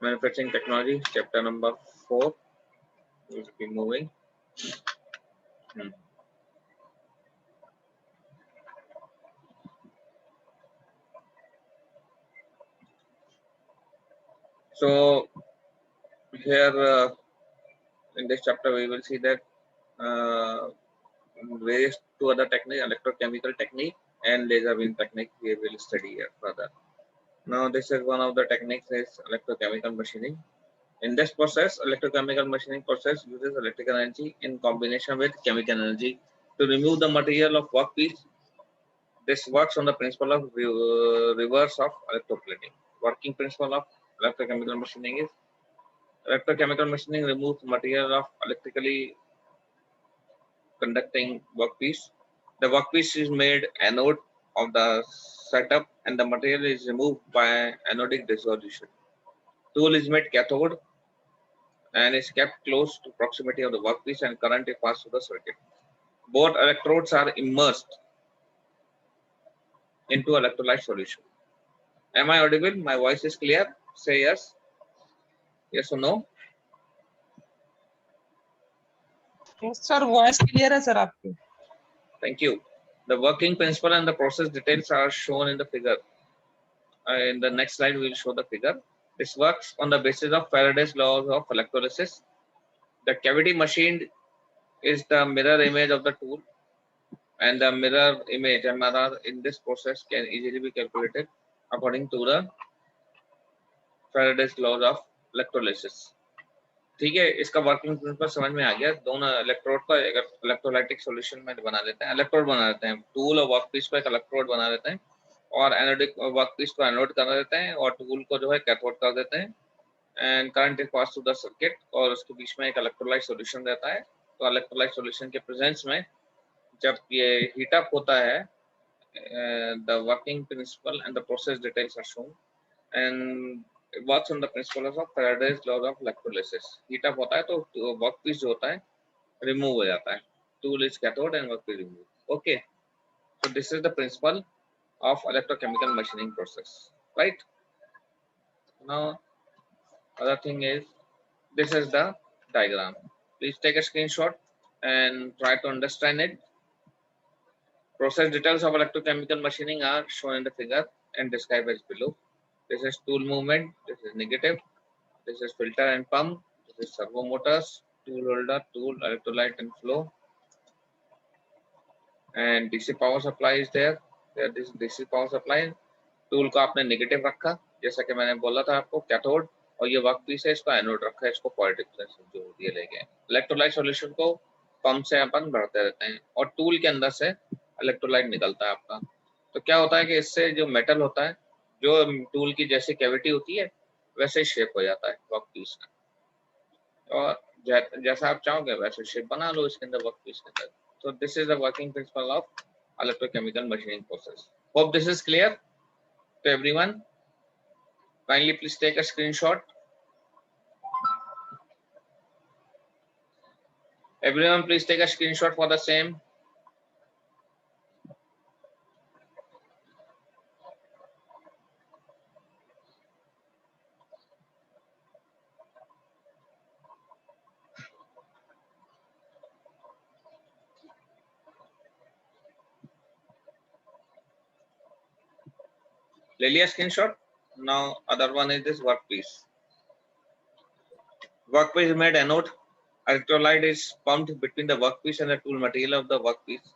Manufacturing technology, chapter number 4. We'll be moving. So here in this chapter we will see that various two other techniques, electrochemical technique and laser beam technique, we will study here further. Now this is one of the techniques is electrochemical machining. In this process, electrochemical machining process uses electrical energy in combination with chemical energy to remove the material of workpiece. This works on the principle of reverse of electroplating. Working principle of electrochemical machining is electrochemical machining removes material of electrically conducting workpiece. The workpiece is made anode of the setup and the material is removed by anodic dissolution. Tool is made cathode and is kept close to proximity of the workpiece and current is passed through the circuit. Both electrodes are immersed into electrolyte solution. Am I audible? My voice is clear? Say yes. Yes or no? Yes, sir. Voice clear है sir आपकी. Thank you. The working principle and the process details are shown in the figure. In the next slide, we will show the figure. This works on the basis of Faraday's laws of electrolysis. The cavity machined is the mirror image of the tool, and the mirror image MRR in this process can easily be calculated according to the Faraday's laws of electrolysis. ठीक है, इसका working principal समझ में आ गया. दोनों electrode को electrolytic solution में बना लेते हैं, इलेक्ट्रोड बना लेते हैं. टूल और वर्कपीस को एक इलेक्ट्रोड बना लेते हैं और एनोडिक वर्कपीस को एनोड कर देते हैं और टूल को जो है कैथोड कर देते हैं. And current is pass through the circuit और उसके बीच में एक इलेक्ट्रोलाइट सॉल्यूशन रहता है. तो इलेक्ट्रोलाइट सॉल्यूशन के प्रेजेंस में जब ये हीट अप होता है, the working principle and the process details are shown and works on the principles of Faraday's law of electrolysis. Heat up होता है तो वर्कपीस जो होता है रिमूव हो जाता है. Tool is cathode and workpiece removed. Okay, so this is the principle of electrochemical machining process, right? Now other thing is this is the diagram. Please take a screenshot and try to understand it. Process details of electrochemical machining are shown in the figure and described as below. This is tool movement, this is negative, this is filter and pump, this is servo motors, tool holder, tool, electrolyte and flow, and DC power supply is there. There is DC power supply. Tool को आपने negative रखा, जैसा कि मैंने बोला था आपको, cathode, और ये वर्कपीस है इसका एनोड रखा है, इसको पॉजिटिव जो दिए ले गए. इलेक्ट्रोलाइट सॉल्यूशन को पंप से अपन भरते रहते हैं और टूल के अंदर से इलेक्ट्रोलाइट निकलता है आपका. तो क्या होता है कि इससे जो मेटल होता है, जो टूल की जैसी कैविटी होती है वैसे शेप हो जाता है वर्कपीस का, और जैसा आप चाहोगे वैसे शेप बना लो इसके अंदर वर्कपीस के अंदर. So this is the working principle of electrochemical machining process. Hope this is clear to everyone. Kindly please take a screenshot. Everyone please take a screenshot for the same. ले लिया screenshot. Now other one is this workpiece. Workpiece is made anode. Electrolyte is pumped between the workpiece and the tool material of the workpiece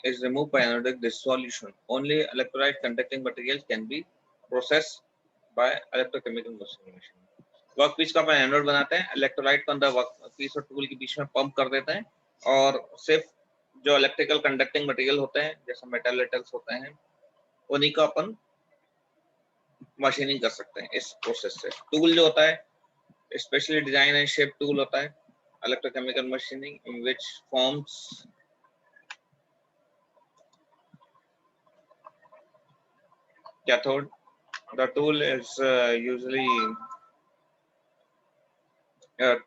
is removed by anodic dissolution. Only electrolyte conducting materials can be processed by electrochemical machining. Workpiece का अपन anode बनाते हैं, electrolyte को अंदर workpiece और tool के बीच में pump कर देते हैं और सिर्फ जो इलेक्ट्रिकल कंडक्टिंग मटेरियल होते हैं जैसे मेटल लेटल्स होते हैं उन्हीं का अपन मशीनिंग कर सकते हैं इस प्रोसेस से. टूल जो होता है specially design and shape tool होता है. Electrochemical machining in which forms cathode. The tool is usually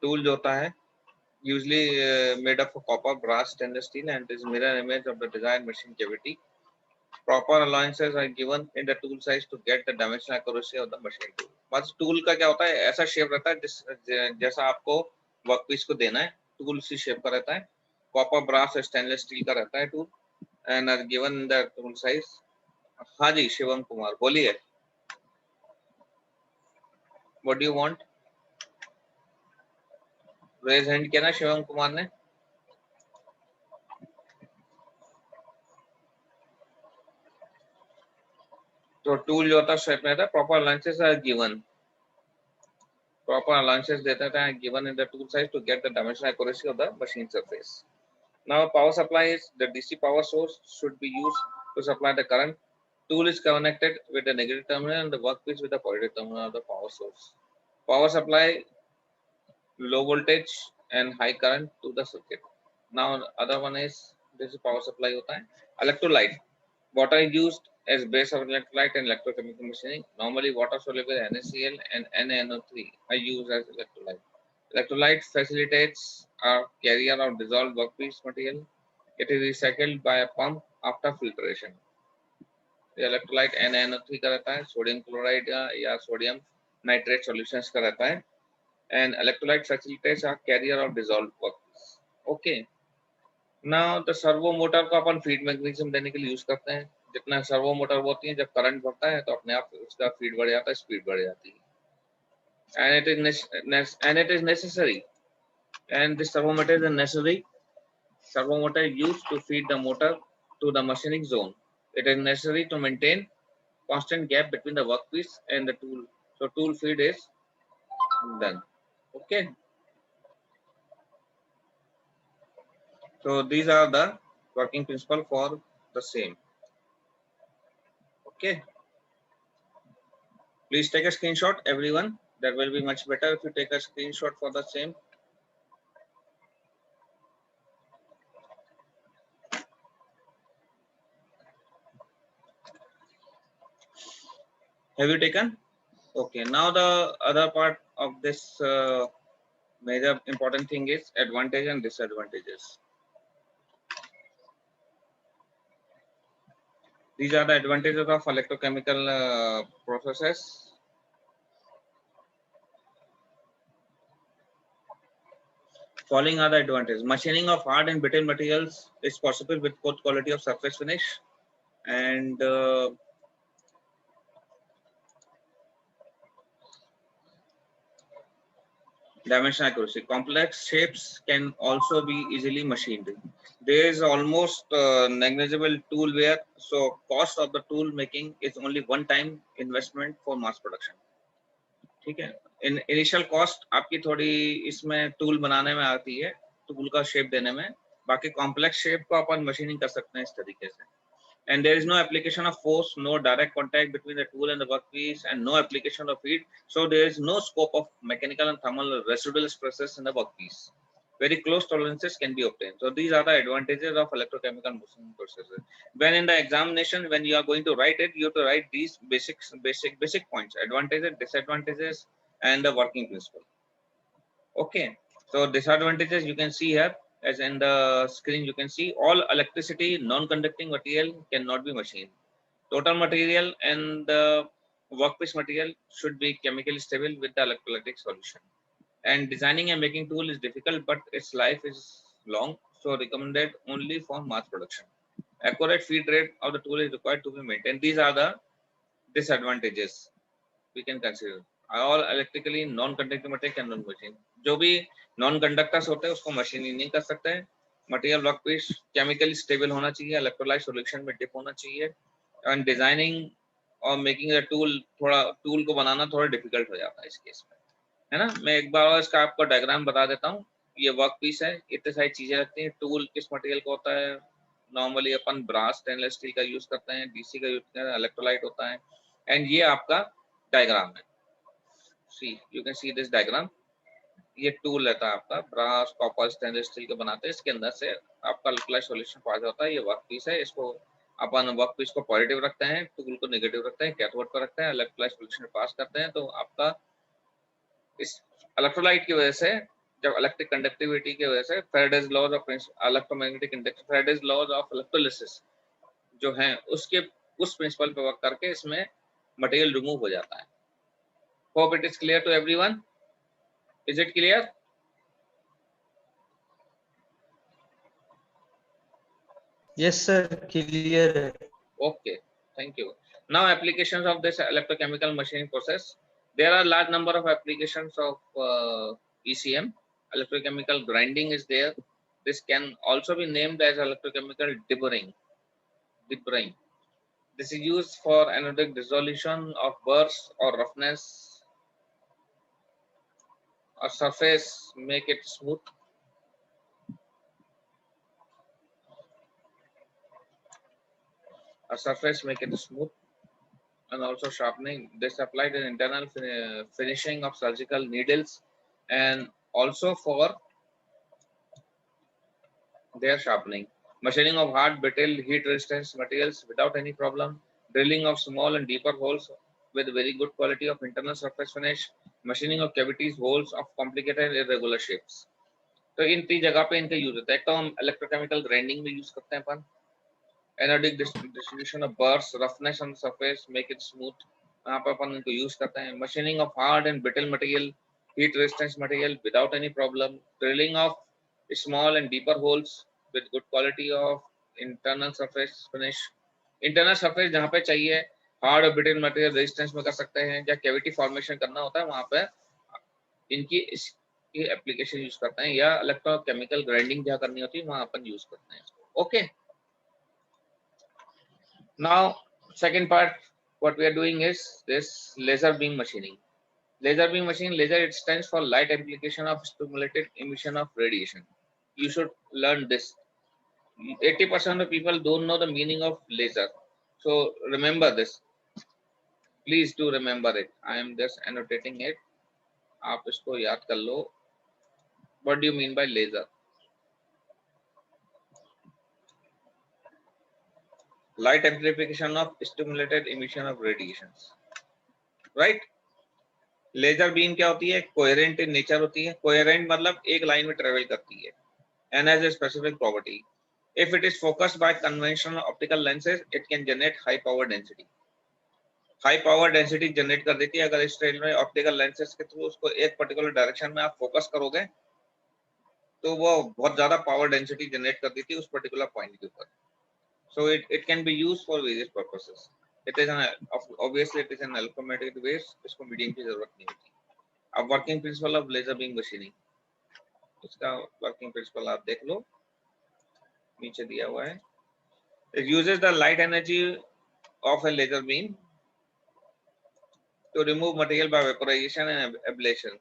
tool जो होता है usually made up of copper, brass, stainless steel and is mirror image of the desired machine cavity. Proper allowances are given in the tool size to get the dimensional accuracy of the machine tool. बस tool का क्या होता है, ऐसा shape रहता है जैसा आपको वर्कपीस को देना है, टूल उसी शेप का रहता है, कॉपर, ब्रास, स्टेनलेस स्टील का रहता है tool, and are given the tool size. हाँ जी शिवम कुमार बोलिए, what do you want? Raise hand किया ना शिवम कुमार ने। तो टूल जो होता है शेप में रहता है, proper allowances are given, proper allowances data are given in the tool size to get the dimensional accuracy of the machine surface. Now power supply is the DC power source should be used to supply the current. Tool is connected with the negative terminal and the workpiece with the positive terminal of the power source. Power supply low voltage and high current to the circuit. Now other one is this is power supply hota hai. Electrolyte. Water is used as base of electrolyte and electrochemical machining. Normally water soluble NaCl and NaNO3 are used as electrolyte. Electrolyte facilitates a carrier of dissolved workpiece material. It is recycled by a pump after filtration. Electrolyte NaNO3 का रहता है, sodium chloride या sodium nitrate solutions का रहता है, and electrolyte facilitates a carrier of dissolved workpiece. Okay. Now the servo motor को अपन feed mechanism देने के लिए यूज करते हैं, जितना सर्वो मोटर होती है जब करंट बढ़ता है तो अपने आप उसका फीड बढ़ जाता है, स्पीड बढ़ जाती है, and it is necessary, and this servo motor is necessary. Servo motor is used to feed the motor to the machining zone. It is necessary to maintain constant gap between the workpiece and the tool, so tool feed is done. Okay. So these are the working principle for the same. Okay. Please take a screenshot, everyone. That will be much better if you take a screenshot for the same. Have you taken? Okay. Now the other part of this major important thing is advantage and disadvantages. These are the advantages of electrochemical processes. Following are the advantages. Machining of hard and brittle materials is possible with both quality of surface finish and dimension accuracy. Complex shapes can also be easily machined. There is almost negligible tool wear, so cost of the tool making is only one-time investment for mass production. ठीक है, initial cost आपकी थोड़ी इसमें tool बनाने में आती है, tool का शेप देने में, बाकी कॉम्प्लेक्स शेप को अपन मशीनिंग कर सकते हैं इस तरीके से. And there is no application of force, no direct contact between the tool and the workpiece, and no application of heat. So there is no scope of mechanical and thermal residual stresses in the workpiece. Very close tolerances can be obtained. So these are the advantages of electrochemical machining processes. When in the examination, when you are going to write it, you have to write these basic points: advantages, disadvantages, and the working principle. Okay. So disadvantages you can see here. As in the screen you can see, all electricity non-conducting material cannot be machined. Total material and the workpiece material should be chemically stable with the electrolytic solution. And designing and making tool is difficult, but its life is long, so recommended only for mass production. Accurate feed rate of the tool is required to be maintained. These are the disadvantages we can consider. All electrically non-conducting material cannot be machined. जो भी non conductors होते हैं उसको machining नहीं कर सकते हैं. Material workpiece chemically stable होना चाहिए, इलेक्ट्रोलाइट सॉल्यूशन में डिप होना चाहिए, एंड डिजाइनिंग और मेकिंग द टूल, थोड़ा टूल को बनाना थोड़ा डिफिकल्ट हो जाता है इस केस में, है ना. मैं एक बार और इसका आपको डायग्राम बता देता हूँ. ये वर्कपीस है, इतने सारी चीजें लगती हैं. टूल किस मटेरियल का होता है? नॉर्मली अपन ब्रास स्टेनलेस स्टील का यूज करते हैं, डीसी का यूज करते हैं, इलेक्ट्रोलाइट होता है. एंड ये आपका डायग्राम है. See you can see this diagram. ये टूल रहता है आपका, ब्रास कॉपर स्टेनलेस स्टील का बनाते हैं. इसके अंदर से आपका इलेक्ट्रोलाइट सॉल्यूशन पास होता है. ये वर्कपीस है, इसको अपन वर्कपीस को पॉजिटिव रखते हैं, टूल को नेगेटिव रखते हैं, कैथोड पर रखते हैं, इलेक्ट्रोलाइट सॉल्यूशन पास करते हैं. तो आपका इस इलेक्ट्रोलाइट की वजह से, जब इलेक्ट्रिक कंडक्टिविटी की वजह से Faraday's laws of electromagnetic induction, Faraday's laws of electrolysis जो है उसके उस प्रिंसिपल पे वर्क करके इसमें मटेरियल रिमूव हो जाता है. Hope it is clear to everyone. Is it clear? Yes, sir. Clear. Okay, thank you. Now applications of this electrochemical machining process. There are large number of applications of ECM. Electrochemical grinding is there. This can also be named as electrochemical deburring. Deburring. This is used for anodic dissolution of burrs or roughness or surface, make it smooth. A surface, make it smooth, and also sharpening. This applied in internal finishing of surgical needles and also for their sharpening. Machining of hard, brittle, heat resistant materials without any problem. Drilling of small and deeper holes with very good quality of internal surface finish. Machining of cavities, holes of complicated irregular shapes. तो इन 3 जगह पे इनका use होता है. एक तो हम electrochemical grinding में यूज करते हैं अपन. Anodic distribution of burrs, roughness on surface, make it smooth. यहाँ पे अपन इनको यूज करते हैं. Machining of hard and brittle material, heat resistance material without any problem. Drilling of small and deeper holes with good quality of internal surface finish. Internal surface जहाँ पे चाहिए hard और ब्रिटल मटेरियल रेजिस्टेंस में कर सकते हैं. या cavity formation करना होता है वहाँ पे इनकी इसकी एप्लीकेशन यूज करते हैं. या इलेक्ट्रोकेमिकल ग्राइंडिंग जहाँ करनी होती है वहाँ अपन यूज करते हैं. Okay. Now second part what we are doing is this laser beam machining. Laser beam machining, laser it stands for light application of stimulated emission of radiation. You should learn this. 80% of people don't know the meaning of laser, so remember this. Please do remember it. I am just annotating it. आप इसको याद कर लो. What do you mean by laser? Light amplification of stimulated emission of radiations, right? Laser beam क्या होती है? Coherent in nature होती है. Coherent मतलब एक लाइन में ट्रेवल करती है and has a specific property. If it is focused by conventional optical lenses, it can generate high power density. High power density generate कर देती है. अगर इस ट्रेन में ऑप्टिकल लेंसेज के थ्रू उसको एक पर्टिकुलर डायरेक्शन में आप फोकस करोगे तो वो बहुत ज्यादा पावर डेंसिटी जनरेट कर देती है उस पर्टिकुलर पॉइंट के ऊपर. So it can be used for various purposes. It is obviously it is an electromagnetic waves. इसको मीडियम की जरूरत नहीं होती. अब working principle of laser beam machining, इसका वर्किंग प्रिंसिपल आप देख लो, नीचे दिया हुआ है. It uses the light energy of a laser beam to remove material by vaporization and ablation.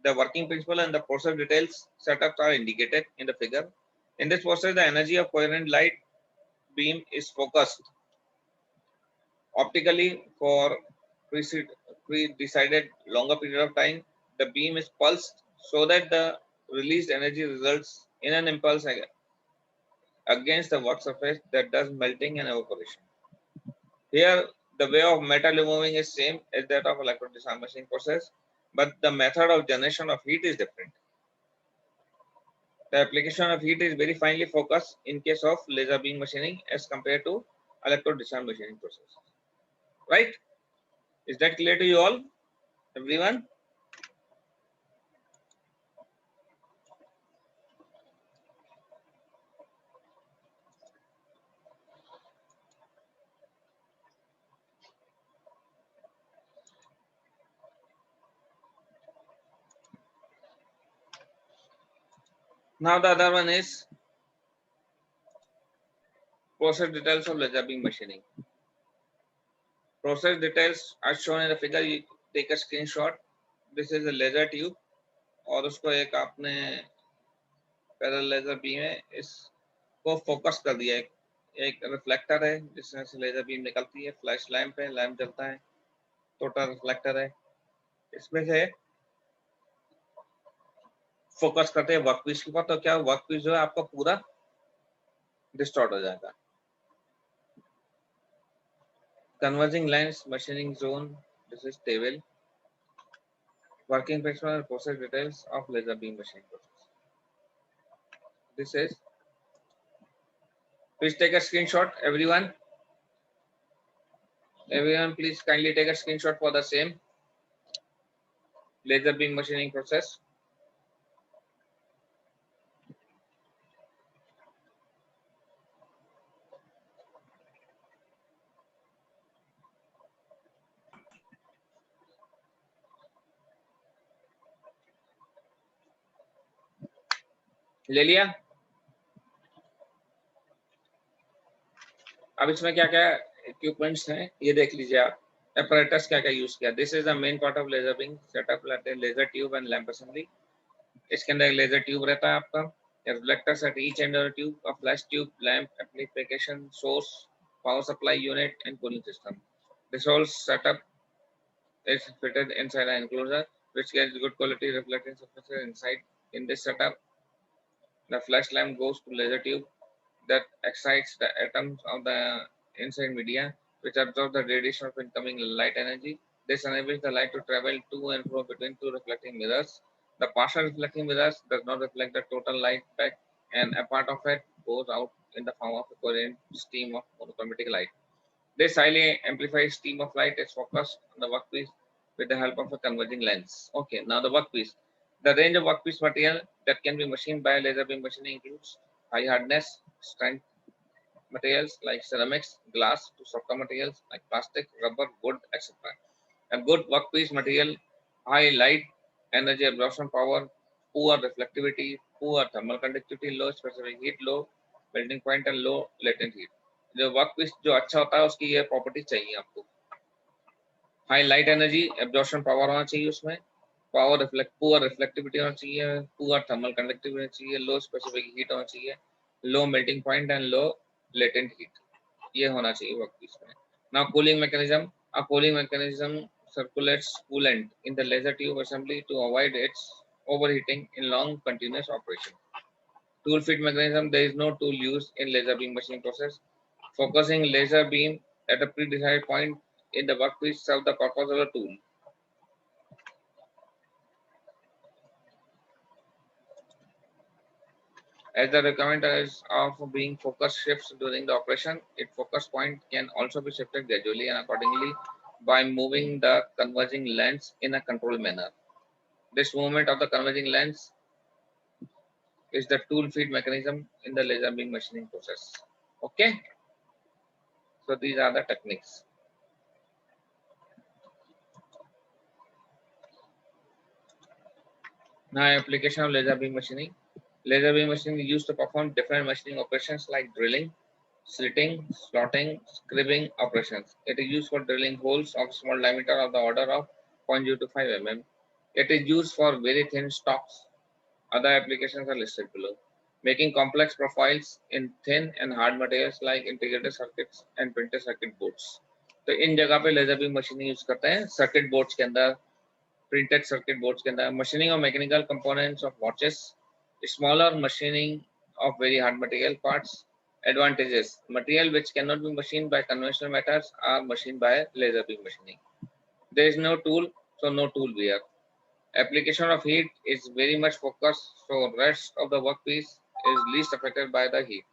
The working principle and the process details setups are indicated in the figure. In this process, the energy of coherent light beam is focused optically for pre-decided longer period of time. The beam is pulsed so that the released energy results in an impulse against the work surface that does melting and evaporation. Here, the way of metal removing is same as that of electron design machining process, but the method of generation of heat is different. The application of heat is very finely focused in case of laser beam machining as compared to electron design machining process. Right? Is that clear to you all, everyone? Now the other one is process details of laser beam machining. Process details are shown in the figure. You take a screenshot. This is a laser tube और उसको एक आपने parallel laser beam है, इसको focus कर दिया. एक reflector है जिसमें से लेजर बीम निकलती है. फ्लैश लैंप है, लैंप जलता है. छोटा रिफ्लेक्टर है, इसमें से फोकस करते हैं वर्कपीस के ऊपर. तो क्या वर्कपीस जो है आपका पूरा डिस्टॉर्ट हो जाएगा. Converging lens machining zone. This is table. Working principle and process details of laser beam machining process. This is. Please take a screenshot, everyone. Everyone, please kindly take a screenshot for the same. laser beam machining process. ले लिया? अब इसमें क्या क्या equipments हैं ये देख लीजिए आप. Apparatus क्या क्या यूज किया. This is the main part of laser beam setup, laser tube and lamp assembly. इसके अंदर एक लेजर ट्यूब रहता है आपका. Reflectors at each end of the tube, a flash tube, lamp, amplification source, power supply unit, and cooling system. This whole setup is fitted inside an enclosure, which gets good quality reflecting surfaces inside. In this setup, the flash lamp goes to laser tube that excites the atoms of the inside media, which absorb the radiation of incoming light energy. This enables the light to travel to and fro between two reflecting mirrors. The partial reflecting mirrors does not reflect the total light back, and a part of it goes out in the form of a coherent stream of monochromatic light. This highly amplified stream of light is focused on the workpiece with the help of a converging lens. Okay, now the workpiece. The range of workpiece material that can be machined by laser beam machining includes high hardness, strength materials like ceramics, glass, to softer materials like plastic, rubber, wood, etc. A good workpiece material, high light, energy absorption power, poor reflectivity, poor thermal conductivity, low specific heat, low melting point and low latent heat. जो workpiece जो अच्छा होता है उसकी ये property चाहिए आपको. High light energy absorption power होना चाहिए उसमें, पावर रिफ्लेक्ट पुअर रिफ्लेक्टिविटी होना चाहिए, पुअर थर्मल कंडक्टिविटी होना चाहिए, लो स्पेसिफिक हीट होना चाहिए, low melting point and low latent heat. ये होना चाहिए वर्कपीस में. Now cooling mechanism. A cooling mechanism circulates coolant in the laser tube assembly to avoid its overheating in long continuous operation. Tool feed mechanism. There is no tool used in laser beam machining process. Focusing laser beam at a predecided point in the workpiece serves the purpose of the tool. As the requirement of being focus shifts during the operation, its focus point can also be shifted gradually and accordingly by moving the converging lens in a controlled manner. This movement of the converging lens is the tool feed mechanism in the laser beam machining process. Okay, so these are the techniques. Now, application of laser beam machining. Laser beam machining is used to perform different machining operations like drilling, slitting, slotting, scribbing operations. It is used for drilling holes of small diameter of the order of 0.025 mm. It is used for very thin stocks. Other applications are listed below. Making complex profiles in thin and hard materials like integrated circuits and printed circuit boards. तो इन जगह पे laser beam machining use करते हैं circuit boards के अंदर, printed circuit boards के अंदर. Machining of mechanical components of watches, smaller machining of very hard material parts. Advantages: material which cannot be machined by conventional methods are machined by laser beam machining. There is no tool, so no tool wear. Application of heat is very much focused, so rest of the workpiece is least affected by the heat.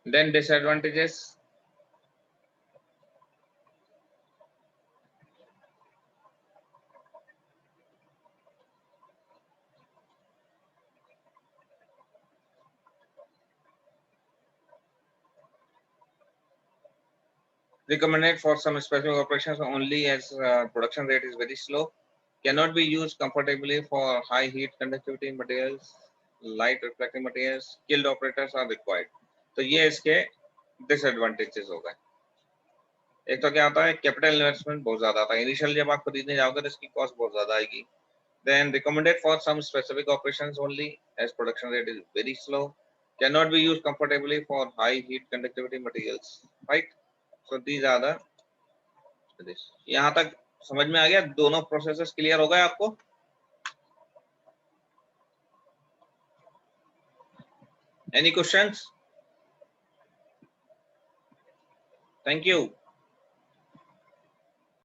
Then disadvantages. Recommended for some specific operations only as production rate is very slow. Cannot be used comfortably for high heat conductivity materials, light reflecting materials. Skilled operators are required. तो ये इसके disadvantages हो गए. एक तो क्या होता है, कैपिटल इन्वेस्टमेंट बहुत ज्यादा आता है. इनिशियल जब आप खरीदने जाओगे तो इसकी कॉस्ट बहुत ज्यादा आएगी. Then recommended for some specific operations only as production rate is very slow. Cannot be used comfortably for high heat conductivity materials. Right? So these are the. यहाँ तक समझ में आ गया? दोनों प्रोसेसेस क्लियर हो गए आपको? Any questions? Thank you.